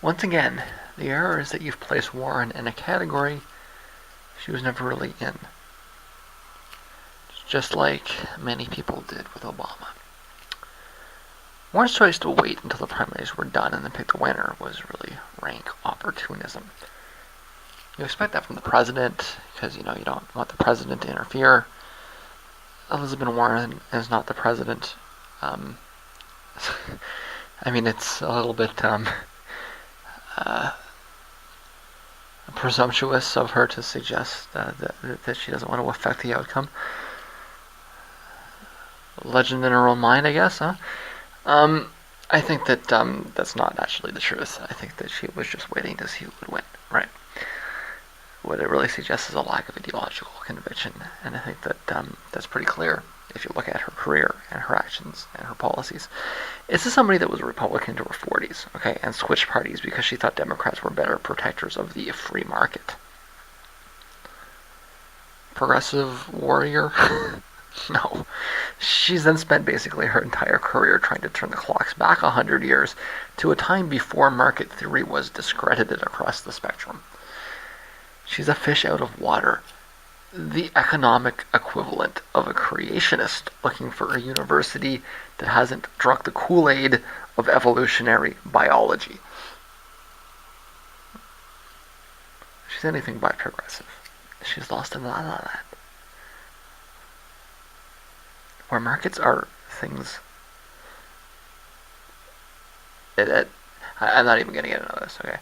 Once again, the error is that you've placed Warren in a category she was never really in. Just like many people did with Obama. Warren's choice to wait until the primaries were done and then pick the winner was really rank opportunism. You expect that from the president because you don't want the president to interfere. Elizabeth Warren is not the president. It's a little bit presumptuous of her to suggest that she doesn't want to affect the outcome. Legend in her own mind, I guess, huh? I think that that's not actually the truth. I think that she was just waiting to see who would win, right? What it really suggests is a lack of ideological conviction, and I think that that's pretty clear if you look at her career and her actions and her policies. This is somebody that was a Republican into her 40s, okay, and switched parties because she thought Democrats were better protectors of the free market. Progressive warrior? No. She's then spent basically her entire career trying to turn the clocks back 100 years to a time before market theory was discredited across the spectrum. She's a fish out of water, the economic equivalent of a creationist looking for a university that hasn't drunk the kool-aid of evolutionary biology. She's anything but progressive. She's lost in la la land. Where markets are things. I'm not even going to get into this, okay?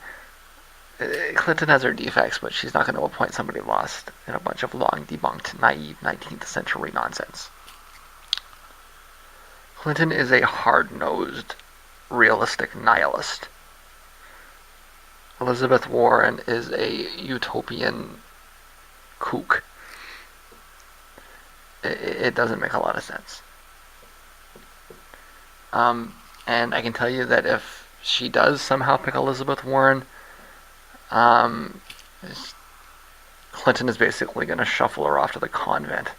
Clinton has her defects, but she's not going to appoint somebody lost in a bunch of long debunked, naive 19th century nonsense. Clinton is a hard-nosed, realistic nihilist. Elizabeth Warren is a utopian kook. It doesn't make a lot of sense. And I can tell you that if she does somehow pick Elizabeth Warren, Clinton is basically going to shuffle her off to the convent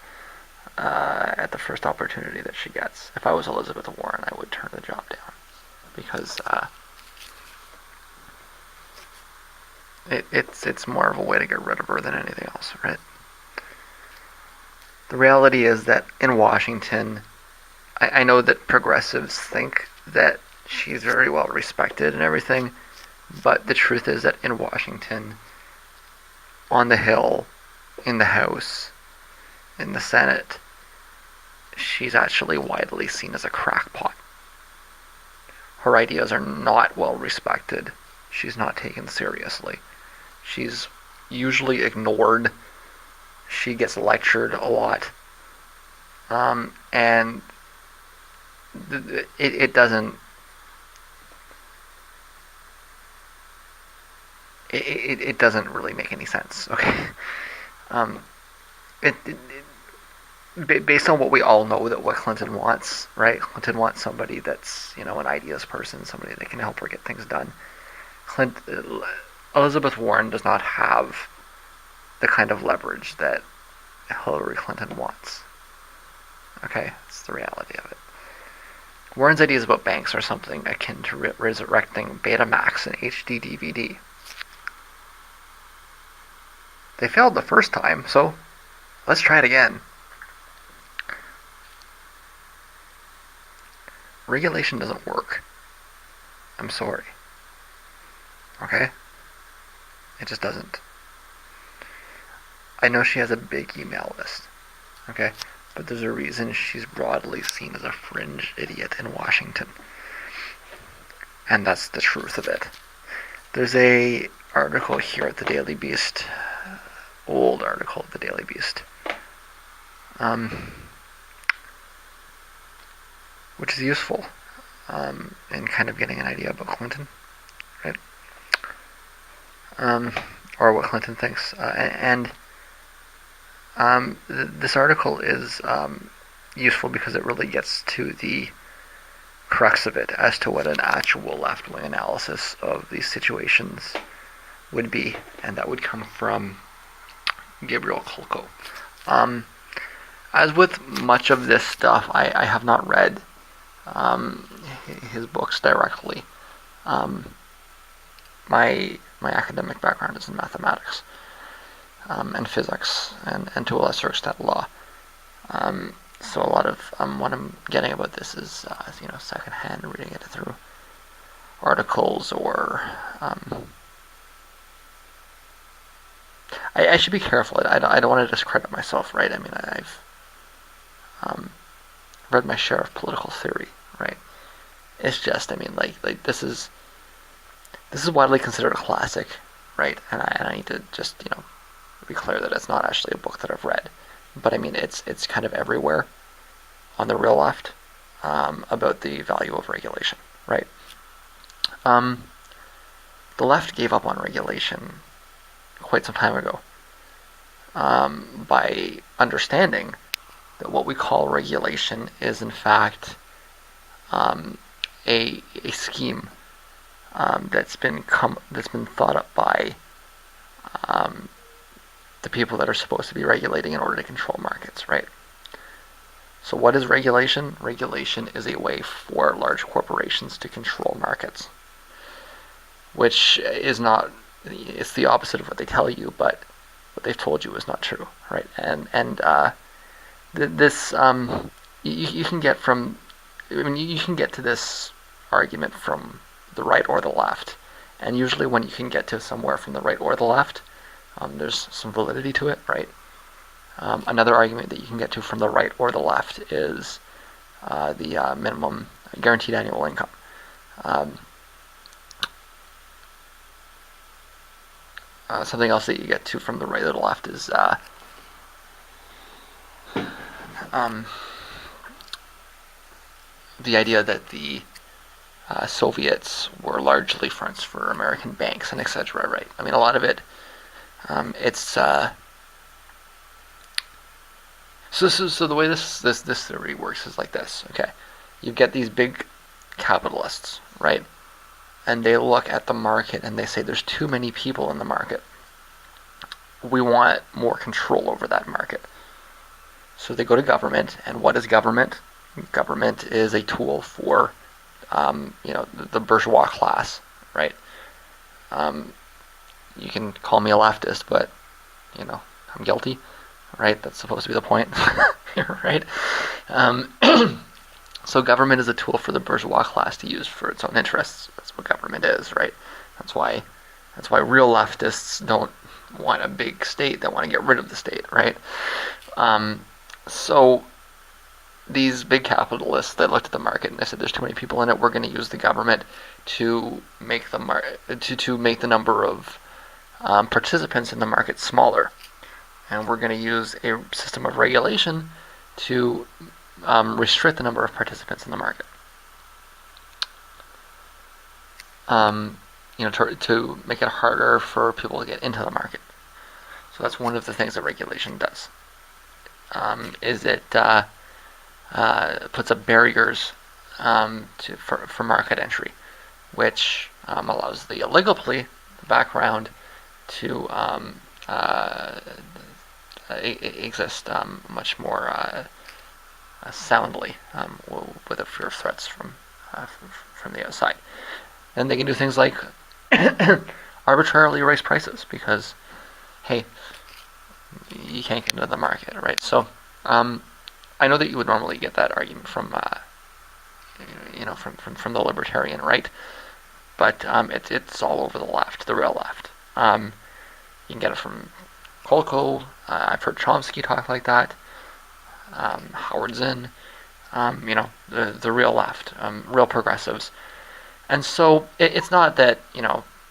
at the first opportunity that she gets. If I was Elizabeth Warren, I would turn the job down because it's more of a way to get rid of her than anything else, right? The reality is that in Washington, I know that progressives think that she's very well respected and everything, but the truth is that in Washington, on the Hill, in the House, in the Senate, she's actually widely seen as a crackpot. Her ideas are not well respected. She's not taken seriously. She's usually ignored. She gets lectured a lot. And it doesn't it doesn't really make any sense, okay? Based on what we all know that what Clinton wants, right? Clinton wants somebody that's, an ideas person, somebody that can help her get things done. Elizabeth Warren does not have the kind of leverage that Hillary Clinton wants. Okay, that's the reality of it. Warren's ideas about banks are something akin to resurrecting Betamax and HD DVD. They failed the first time, so let's try it again. Regulation doesn't work. I'm sorry. Okay? It just doesn't. I know she has a big email list. Okay? But there's a reason she's broadly seen as a fringe idiot in Washington. And that's the truth of it. There's a article here at the Daily Beast, old article at the Daily Beast, which is useful in kind of getting an idea about Clinton, right? Or what Clinton thinks. This article is useful because it really gets to the crux of it as to what an actual left-wing analysis of these situations would be, and that would come from Gabriel Oak. As with much of this stuff, I have not read his books directly. my academic background is in mathematics, and physics, and to a lesser extent law. So a lot of what I'm getting about this is secondhand, reading it through articles, or I should be careful. I don't want to discredit myself, right? I mean, I've read my share of political theory, right? It's just, I mean, like this is widely considered a classic, right? And I need to just be clear that it's not actually a book that I've read, but I mean it's kind of everywhere on the real left, about the value of regulation, right? The left gave up on regulation quite some time ago, by understanding that what we call regulation is in fact a scheme that's been thought up by the people that are supposed to be regulating in order to control markets, right? So what is regulation? Regulation is a way for large corporations to control markets, which is not, it's the opposite of what they tell you, but what they've told you is not true, right? And this you can get from, I mean, you can get to this argument from the right or the left, and usually when you can get to somewhere from the right or the left, there's some validity to it, right? Another argument that you can get to from the right or the left is the minimum guaranteed annual income. Something else that you get to from the right or the left is the idea that the Soviets were largely fronts for American banks and etc. Right? I mean, a lot of it, it's so the way this theory works is like this. Okay, you get these big capitalists, right? And they look at the market and they say there's too many people in the market. We want more control over that market. So they go to government, and what is government? Government is a tool for the bourgeois class, right? You can call me a leftist, but I'm guilty, right? That's supposed to be the point, right? So government is a tool for the bourgeois class to use for its own interests. That's what government is, right? That's why real leftists don't want a big state. They want to get rid of the state, right? So these big capitalists, they looked at the market and they said, "There's too many people in it. We're going to use the government to make to make the number of participants in the market smaller, and we're going to use a system of regulation to restrict the number of participants in the market. To make it harder for people to get into the market." So that's one of the things that regulation does. Is it puts up barriers for market entry, which allows the oligopoly, the background, to exist much more soundly, with a fear of threats from the outside. And they can do things like arbitrarily raise prices because, hey, you can't get into the market, right? So I know that you would normally get that argument from from the libertarian right, but it's all over the left, the real left. You can get it from Kolko. I've heard Chomsky talk like that. Howard Zinn. The real left, real progressives. And so it's not that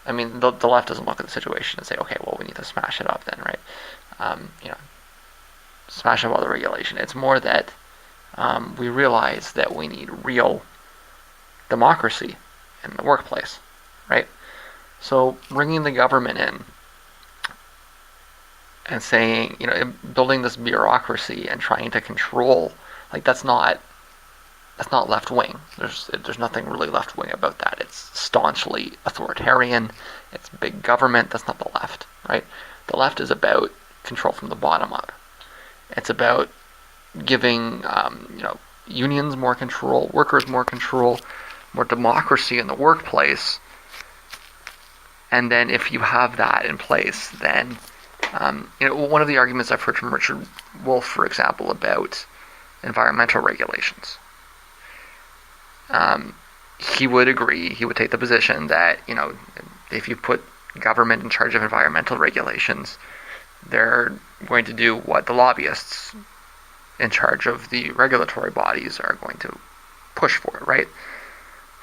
I mean, the left doesn't look at the situation and say, okay, well, we need to smash it up then, right? Smash up all the regulation. It's more that we realize that we need real democracy in the workplace, right? So bringing the government in and saying, building this bureaucracy and trying to control, like that's not left wing. There's nothing really left wing about that. It's staunchly authoritarian. It's big government. That's not the left, right? The left is about control from the bottom up. It's about giving unions more control, workers more control, more democracy in the workplace, And then if you have that in place, then one of the arguments I've heard from Richard Wolff, for example, about environmental regulations, he would agree. He would take the position that if you put government in charge of environmental regulations, they're going to do what the lobbyists in charge of the regulatory bodies are going to push for, right?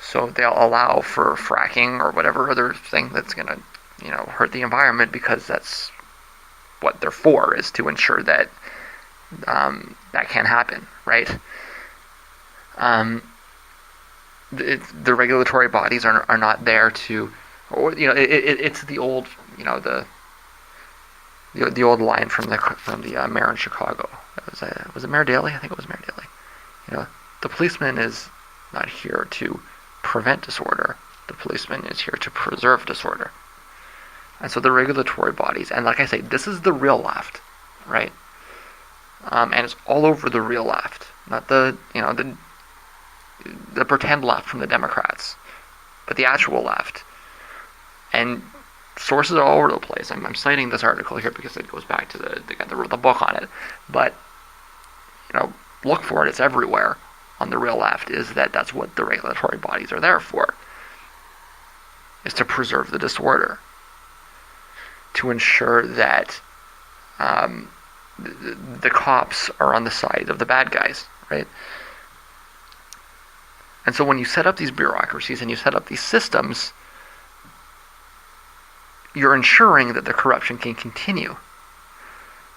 So they'll allow for fracking or whatever other thing that's going to, hurt the environment, because that's what they're for, is to ensure that that can't happen, right? The regulatory bodies are not there to, or it's the old, the old line from the mayor in Chicago. Was it Mayor Daley? I think it was Mayor Daley. The policeman is not here to prevent disorder. The policeman is here to preserve disorder. And so the regulatory bodies, and like I say, this is the real left, right? And it's all over the real left, not the pretend left from the Democrats, but the actual left. And sources are all over the place. I'm citing this article here because it goes back to the guy that wrote the book on it. But look for it. It's everywhere on the real left. Is that's what the regulatory bodies are there for? Is to preserve the disorder, to ensure that the cops are on the side of the bad guys, right? And so when you set up these bureaucracies and you set up these systems, you're ensuring that the corruption can continue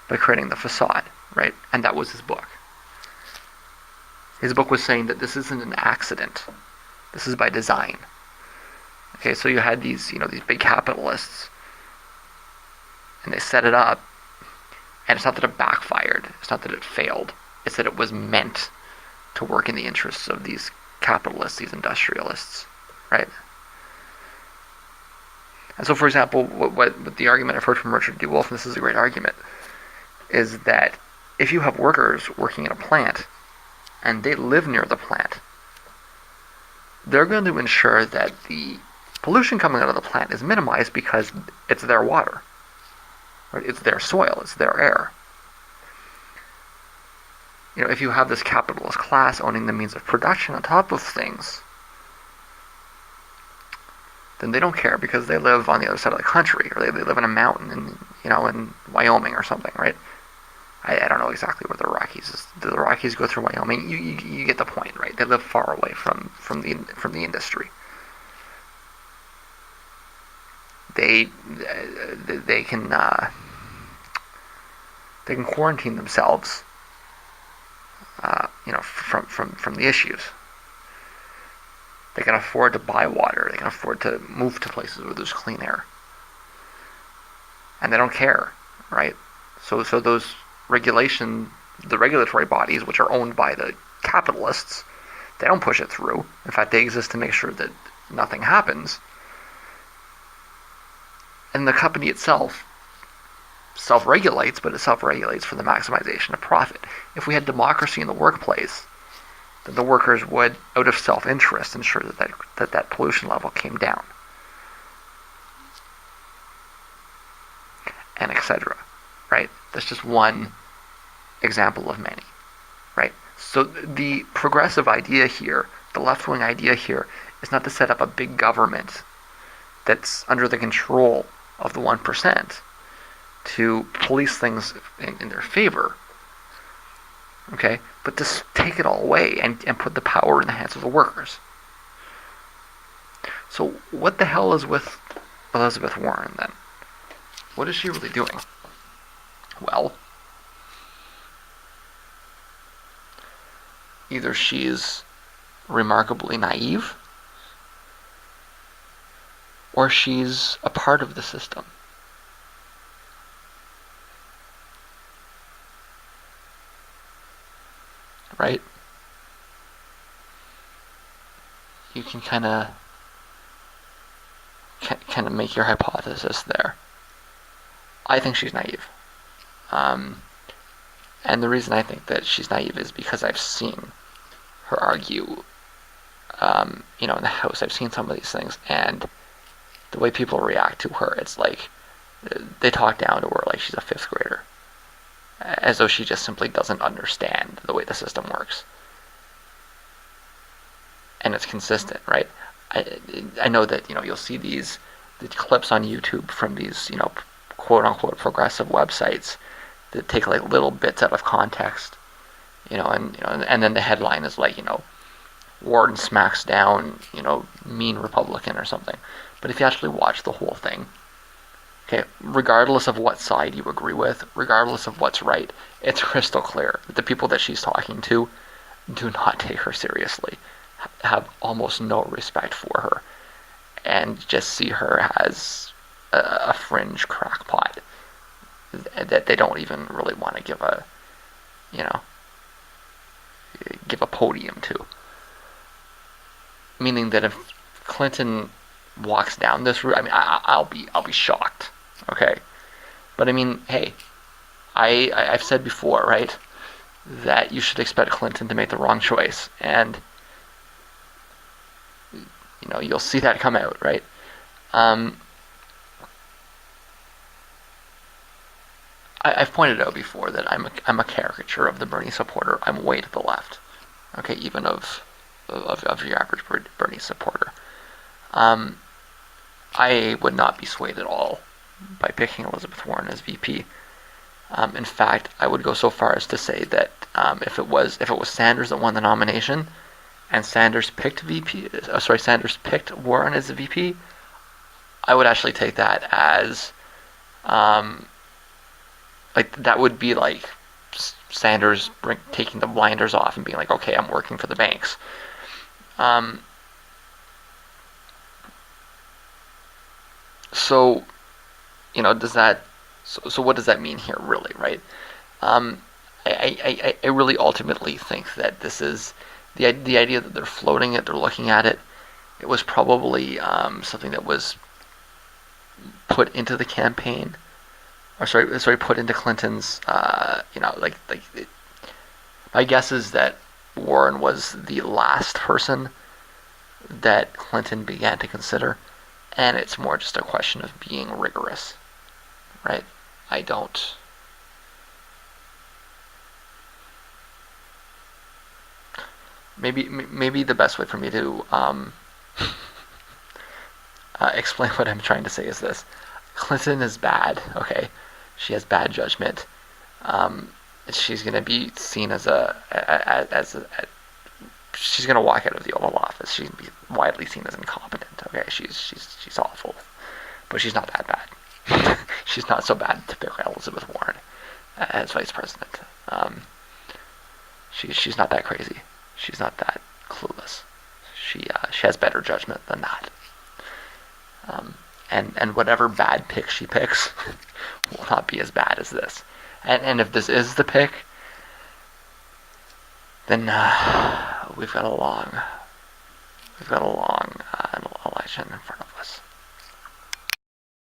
by creating the facade, right? And that was his book. His book was saying that this isn't an accident. This is by design. Okay, so you had these big capitalists, and they set it up, and it's not that it backfired. It's not that it failed. It's that it was meant to work in the interests of these capitalists, these industrialists, right? And so, for example, what the argument I've heard from Richard D. Wolff, and this is a great argument, is that if you have workers working in a plant, and they live near the plant, they're going to ensure that the pollution coming out of the plant is minimized because it's their water, right? It's their soil, it's their air. If you have this capitalist class owning the means of production on top of things, then they don't care because they live on the other side of the country, or they live in a mountain in Wyoming or something, right? I don't know exactly where the Rockies is. Do the Rockies go through Wyoming? You get the point, right? They live far away from the industry. They can quarantine themselves, from the issues. They can afford to buy water. They can afford to move to places where there's clean air, and they don't care, right? So those the regulatory bodies, which are owned by the capitalists, they don't push it through. In fact, they exist to make sure that nothing happens. And the company itself self-regulates, but it self-regulates for the maximization of profit. If we had democracy in the workplace, then the workers would, out of self-interest, ensure that pollution level came down, and etc. Right? That's just one example of many, right? So the progressive idea here, the left-wing idea here, is not to set up a big government that's under the control of the 1% to police things in their favor, okay? But to take it all away and put the power in the hands of the workers. So what the hell is with Elizabeth Warren then? What is she really doing? Well, either she's remarkably naive, or she's a part of the system. Right? You can kind of make your hypothesis there. I think she's naive. And the reason I think that she's naive is because I've seen her argue, in the House. I've seen some of these things, and the way people react to her, it's like they talk down to her like she's a fifth grader, as though she just simply doesn't understand the way the system works. And it's consistent, right? I know that you'll see the clips on YouTube from these quote unquote progressive websites that take like little bits out of context, and then the headline is like Warren smacks down mean Republican or something. But if you actually watch the whole thing, okay, regardless of what side you agree with, regardless of what's right, it's crystal clear that the people that she's talking to do not take her seriously, have almost no respect for her, and just see her as a fringe crackpot that they don't even really want to give a podium to. Meaning that if Clinton walks down this route, I mean, I'll be shocked. Okay, but I mean, hey, I've said before, right, that you should expect Clinton to make the wrong choice, and you'll see that come out, right? I've pointed out before that I'm a caricature of the Bernie supporter. I'm way to the left, okay, even of your average Bernie supporter. I would not be swayed at all by picking Elizabeth Warren as VP. In fact, I would go so far as to say that if it was Sanders that won the nomination, and Sanders picked Warren as the VP, I would actually take that as like that would be like Sanders taking the blinders off and being like, okay, I'm working for the banks. So does that? So what does that mean here, really, right? I really ultimately think that this is the idea that they're floating it, they're looking at it. It was probably something that was put into the campaign, or put into Clinton's. My guess is that Warren was the last person that Clinton began to consider, and it's more just a question of being rigorous, right? I don't. Maybe the best way for me to explain what I'm trying to say is this: Clinton is bad. Okay, she has bad judgment. She's going to be seen as she's going to walk out of the Oval Office. She's going to be widely seen as incompetent. Okay, she's awful, but she's not that bad. She's not so bad to pick Elizabeth Warren as vice president. She's not that crazy. She's not that clueless. She has better judgment than that. And whatever bad pick she picks will not be as bad as this. And if this is the pick, then we've got a long election in front of us.